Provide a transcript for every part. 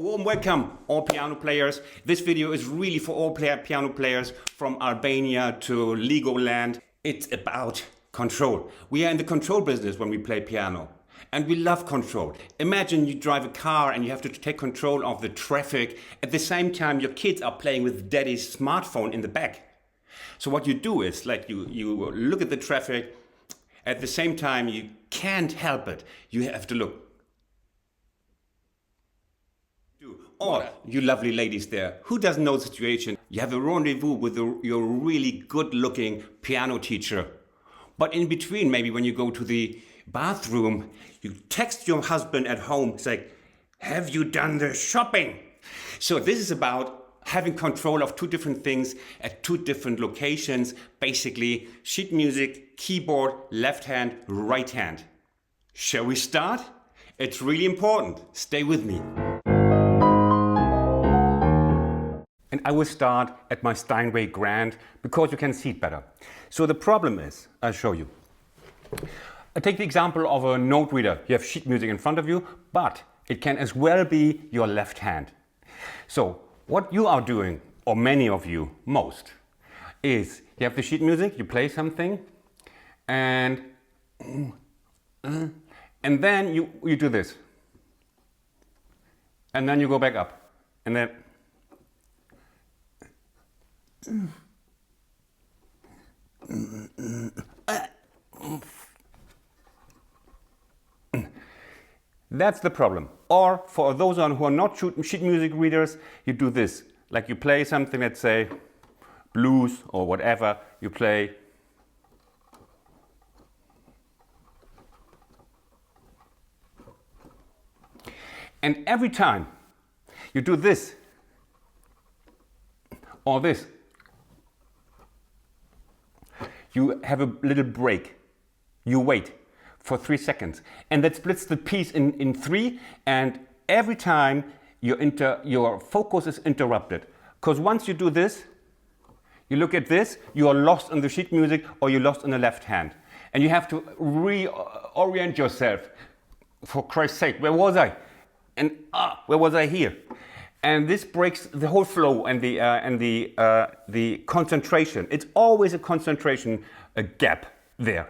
warm welcome, all piano players. This video is really for all piano players from Albania to Legoland. It's about control. We are in the control business when we play piano. And we love control. Imagine you drive a car and you have to take control of the traffic. At the same time, your kids are playing with daddy's smartphone in the back. So what you do is, like, you look at the traffic. At the same time, you can't help it. You have to look. Or, you lovely ladies there, who doesn't know the situation? You have a rendezvous with your really good-looking piano teacher. But in between, maybe when you go to the bathroom, you text your husband at home. It's like, have you done the shopping? So this is about having control of two different things at two different locations. Basically, sheet music, keyboard, left hand, right hand. Shall we start? It's really important. Stay with me. And I will start at my Steinway Grand because you can see it better. So the problem is, I'll show you. I take the example of a note reader. You have sheet music in front of you, but it can as well be your left hand. So what you are doing, or many of you, most, is you have the sheet music, you play something, and then you do this. And then you go back up. And then that's the problem. Or for those who are not sheet music readers, you do this. Like you play something, let's say blues or whatever, you play. And every time you do this or this, you have a little break. You wait for 3 seconds. And that splits the piece in three. And every time your focus is interrupted. Because once you do this, you look at this, you are lost in the sheet music or you're lost in the left hand. And you have to reorient yourself. For Christ's sake, where was I? And where was I here? And this breaks the whole flow and the concentration. It's always a concentration gap there.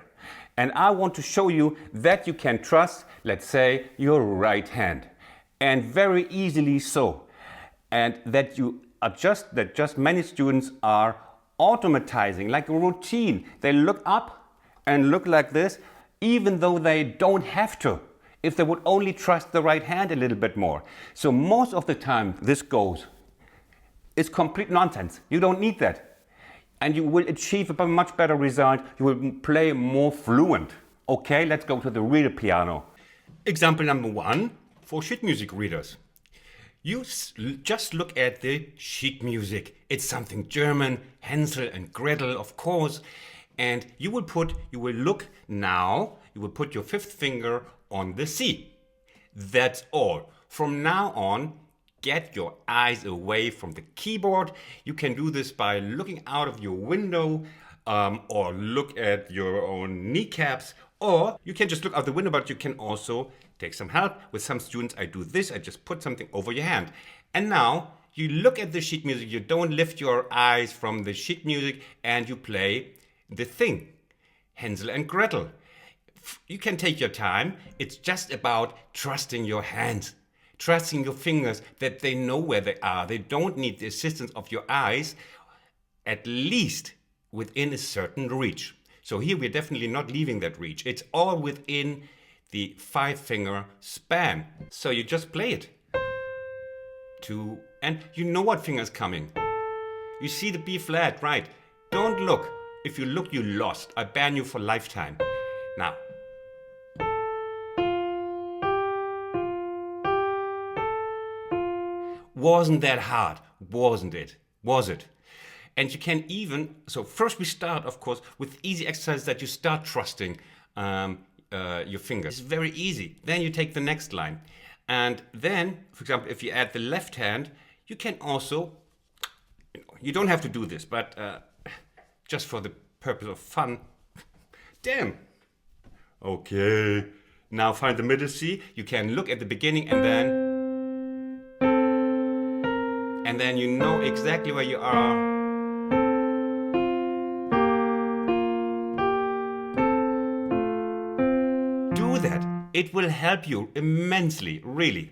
And I want to show you that you can trust, let's say, your right hand. And very easily so. And that just many students are automatizing, like a routine. They look up and look like this, even though they don't have to. If they would only trust the right hand a little bit more. So most of the time this goes. It's complete nonsense. You don't need that. And you will achieve a much better result. You will play more fluent. Okay, let's go to the real piano. Example number 1 for sheet music readers. You just look at the sheet music. It's something German, Hansel and Gretel, of course. And you will put your fifth finger on the C. That's all. From now on, get your eyes away from the keyboard. You can do this by looking out of your window or look at your own kneecaps, or you can just look out the window, but you can also take some help. With some students, I do this. I just put something over your hand. And now you look at the sheet music. You don't lift your eyes from the sheet music and you play the thing, Hansel and Gretel. You can take your time. It's just about trusting your hands, trusting your fingers that they know where they are. They don't need the assistance of your eyes, at least within a certain reach. So here we're definitely not leaving that reach. It's all within the 5-finger span. So you just play it. 2, and you know what finger's coming. You see the B flat, right? Don't look. If you look, you lost. I ban you for lifetime. Now, wasn't that hard? Wasn't it? Was it? And you can even, so first we start, of course, with easy exercises that you start trusting your fingers. It's very easy. Then you take the next line. And then, for example, if you add the left hand, you can also, you don't have to do this, but just for the purpose of fun. Damn. Okay. Now find the middle C. You can look at the beginning and then and then you know exactly where you are. Do that. It will help you immensely, really.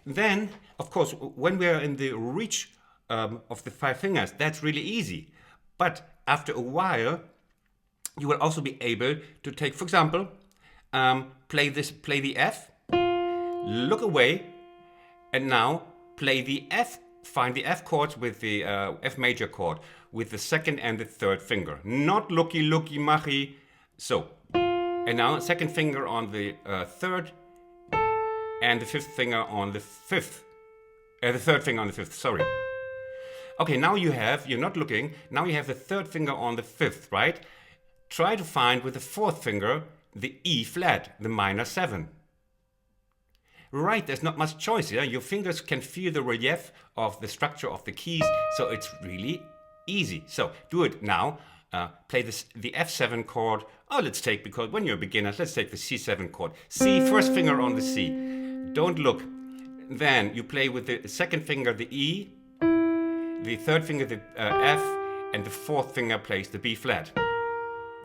Then, of course, when we are in the reach of the 5 fingers, that's really easy. But after a while, you will also be able to take, for example, play the F, look away, and now play the F, find the F chord with the F major chord with the second and the third finger. Not looky, machy. So, and now second finger on the third, and the fifth finger on the fifth. The third finger on the fifth, sorry. Okay, now you're not looking, now you have the third finger on the fifth, right? Try to find with the fourth finger the E flat, the minor 7. Right, there's not much choice here. Your fingers can feel the relief of the structure of the keys, so it's really easy. So do it now. Play the F7 chord. Oh, because when you're a beginner, let's take the C7 chord. C, first finger on the C. Don't look. Then you play with the second finger the E, the third finger the F, and the fourth finger plays the B flat.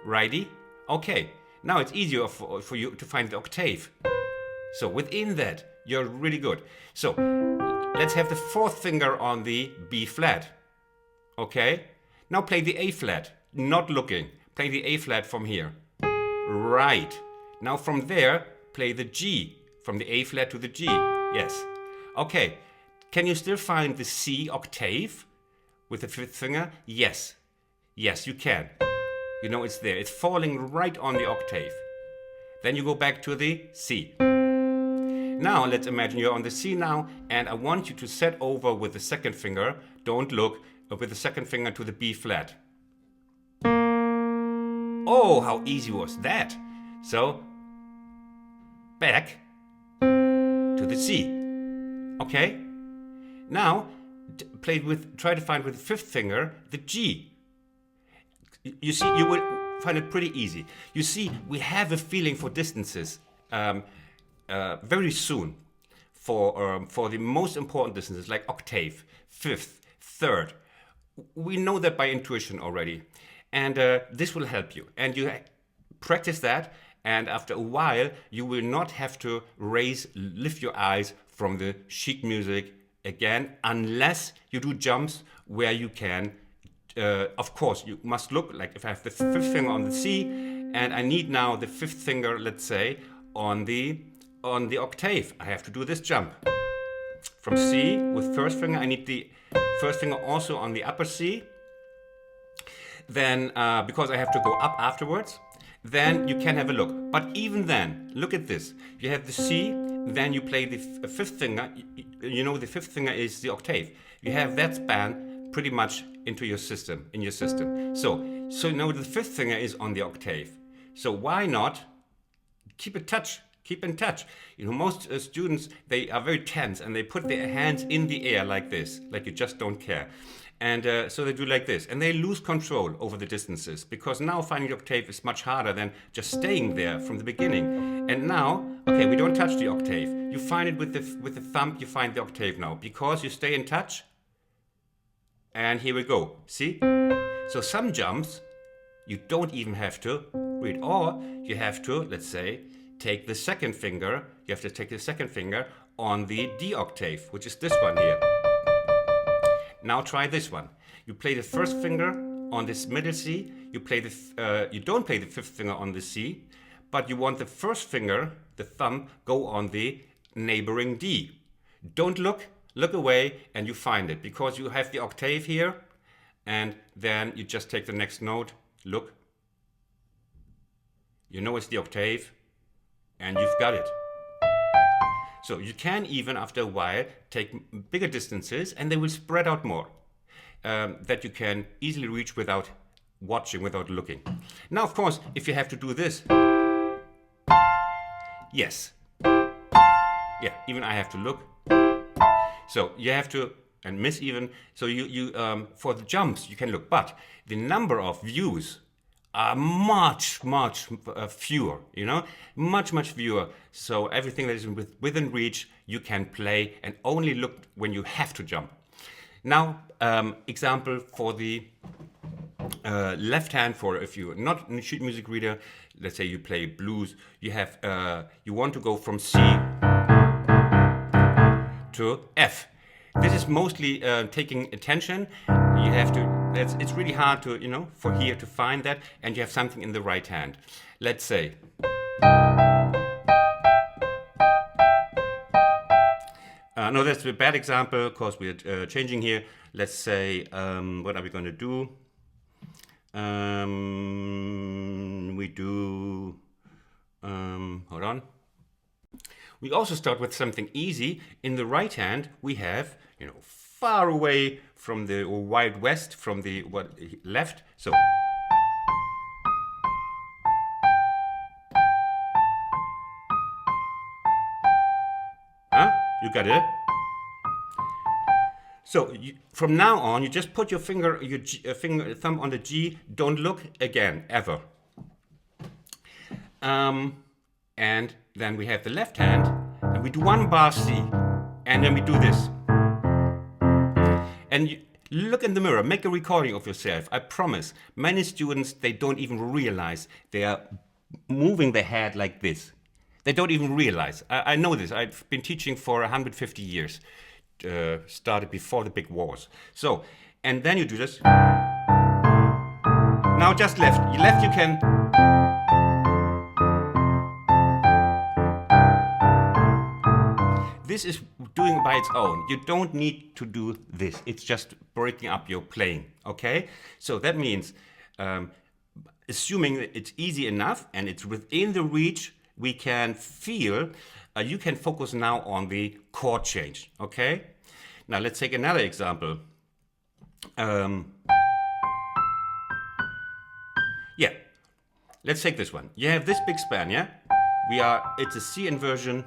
Righty? Okay. Now it's easier for you to find the octave. So within that, you're really good. So let's have the fourth finger on the B flat. Okay? Now play the A flat. Not looking. Play the A flat from here. Right. Now from there, play the G. From the A flat to the G. Yes. Okay. Can you still find the C octave with the fifth finger? Yes. Yes, you can. You know it's there. It's falling right on the octave. Then you go back to the C. Now let's imagine you're on the C now, and I want you to set over with the second finger. Don't look, with the second finger to the B flat. Oh, how easy was that? So back to the C. Okay? Now try to find with the fifth finger the G. You see, you will find it pretty easy. You see, we have a feeling for distances very soon for the most important distances like octave, fifth, third. We know that by intuition already, and this will help you. And you practice that, and after a while, you will not have to lift your eyes from the sheet music again, unless you do jumps where you can. Of course, you must look like if I have the fifth finger on the C, and I need now the fifth finger, let's say, on the octave. I have to do this jump. From C with first finger, I need the first finger also on the upper C. Then, because I have to go up afterwards, then you can have a look. But even then, look at this. You have the C, then you play the fifth finger. You know the fifth finger is the octave. You have that span pretty much into your system, in your system. So you know the fifth finger is on the octave. So why not keep in touch? Keep in touch. You know, most students, they are very tense and they put their hands in the air like this, like you just don't care. And so they do like this, and they lose control over the distances, because now finding the octave is much harder than just staying there from the beginning. And now, okay, we don't touch the octave. You find it with the thumb, you find the octave now, because you stay in touch. And here we go. See? So some jumps, you don't even have to read, or you have to, let's say, take the second finger. You have to take the second finger on the D octave, which is this one here. Now try this one. You play the first finger on this middle C. You don't play the fifth finger on the C, but you want the first finger, the thumb, go on the neighboring D. Don't look away, and you find it, because you have the octave here, and then you just take the next note. Look. You know it's the octave, and you've got it. So you can even, after a while, take bigger distances, and they will spread out more, that you can easily reach without watching, without looking. Now, of course, if you have to do this, yes, yeah, even I have to look. So you have to, and miss even. So you for the jumps you can look, but the number of views are much fewer, you know, much fewer. So everything that is within reach, you can play and only look when you have to jump. Now, example for the left hand, for if you're not a sheet music reader, let's say you play blues, you have you want to go from C to F. This is mostly taking attention. You have to. It's really hard to, you know, for here to find that, and you have something in the right hand. Let's say. No, that's a bad example because we're changing here. Let's say, what are we going to do? We do, hold on. We also start with something easy. In the right hand, we have, you know, far away from the Wild West, from the left. So. Huh? You got it? So from now on, you just put your finger, thumb on the G. Don't look again, ever. And then we have the left hand, and we do one bar C, and then we do this. And you look in the mirror, make a recording of yourself. I promise, many students, they don't even realize they are moving their head like this. They don't even realize. I know this. I've been teaching for 150 years. Started before the big wars. So, and then you do this. Now just left. Left you can. This is doing by its own. You don't need to do this. It's just breaking up your playing. Okay? So that means, assuming that it's easy enough and it's within the reach, we can feel, you can focus now on the chord change, okay? Now let's take another example. Yeah, let's take this one. You have this big span, yeah? It's a C inversion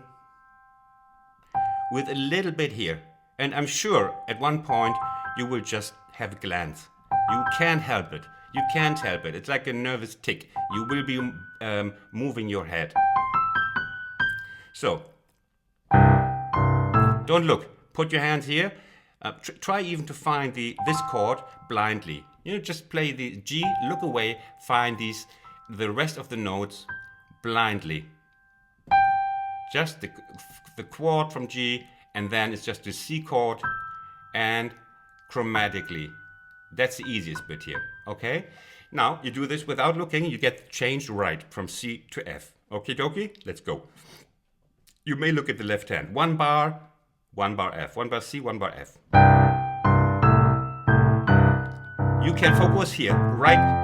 with a little bit here. And I'm sure at one point you will just have a glance. You can't help it. You can't help it. It's like a nervous tick. You will be moving your head. So, don't look. Put your hands here. Try even to find this chord blindly. You know, just play the G, look away, find the rest of the notes blindly. Just the chord from G, and then it's just the C chord, and chromatically. That's the easiest bit here, okay? Now, you do this without looking, you get changed right from C to F. Okie dokie, let's go. You may look at the left hand. One bar F, one bar C, one bar F. You can focus here, right?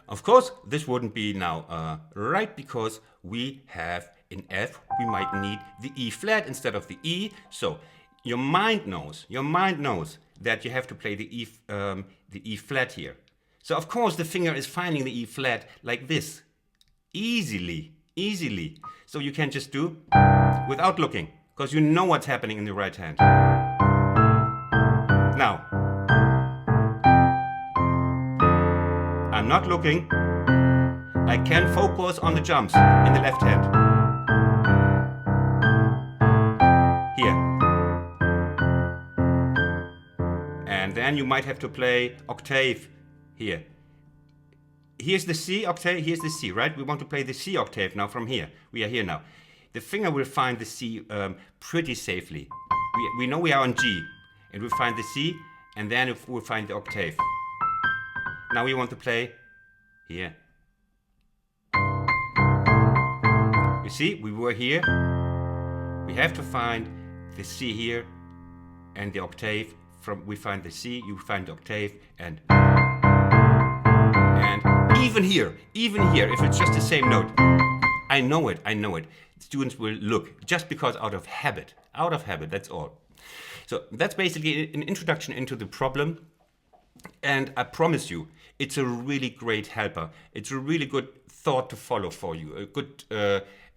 Of course, this wouldn't be now right, because we have in F, we might need the E flat instead of the E. So your mind knows that you have to play the E flat here. So of course the finger is finding the E flat like this, easily. So you can just do without looking, because you know what's happening in the right hand. Now, I'm not looking. I can focus on the jumps in the left hand. Here. And then you might have to play octave here. Here's the C octave, here's the C, right? We want to play the C octave now from here. We are here now. The finger will find the C pretty safely. We know we are on G, and we'll find the C, and then we'll find the octave. Now we want to play here. You see, we were here. We have to find the C here and the octave. We find the C, you find the octave, and even here, if it's just the same note, I know it. Students will look just because out of habit, that's all. So that's basically an introduction into the problem. And I promise you, it's a really great helper. It's a really good thought to follow for you, a good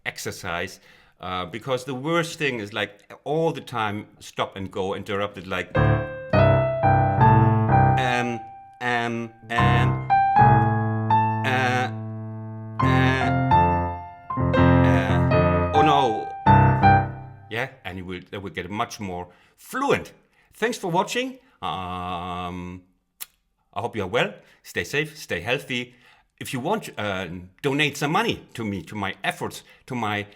exercise, because the worst thing is like all the time stop and go, interrupted like and you will get much more fluent. Thanks for watching. I hope you are well. Stay safe, stay healthy. If you want, donate some money to me, to my efforts, to my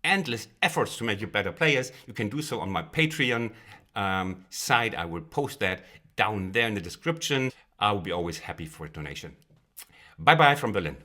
endless efforts to make you better players. You can do so on my Patreon site. I will post that down there in the description. I will be always happy for a donation. Bye-bye from Berlin.